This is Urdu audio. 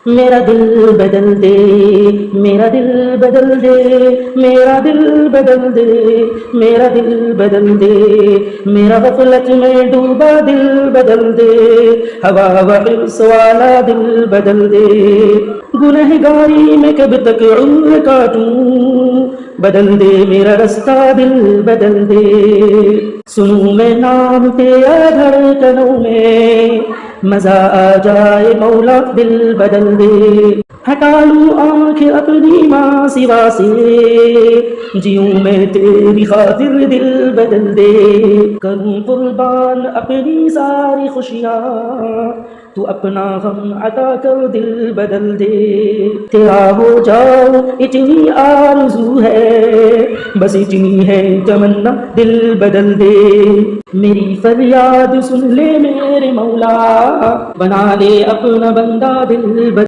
میرا دل بدل دے، میرا دل بدل دے، میرا دل بدل دے، میرا دل بدل دے، میرا غفلت میں ڈوبا دل بدل دے، ہوا وحرص والا دل بدل دے، گنہگاری میں کب تک عمر کاٹوں، بدل دے میرا رستہ دل بدل دے، سنوں میں نام تیرا دھڑکنوں میں، مزہ آ جائے مولا دل بدل دے، ہٹا لوں آنکھ اپنی ماں سوا سے، جیوں میں تیری خاطر دل بدل دے، کروں قربان اپنی ساری خوشیاں، تو اپنا غم عطا کر دل بدل دے، تیرا ہو جاؤ اتنی آرزو ہے، بس اتنی ہے تمنا دل بدل دے، میری فریاد سن لے میرے مولا، بنا دے اپنا بندہ دل بدل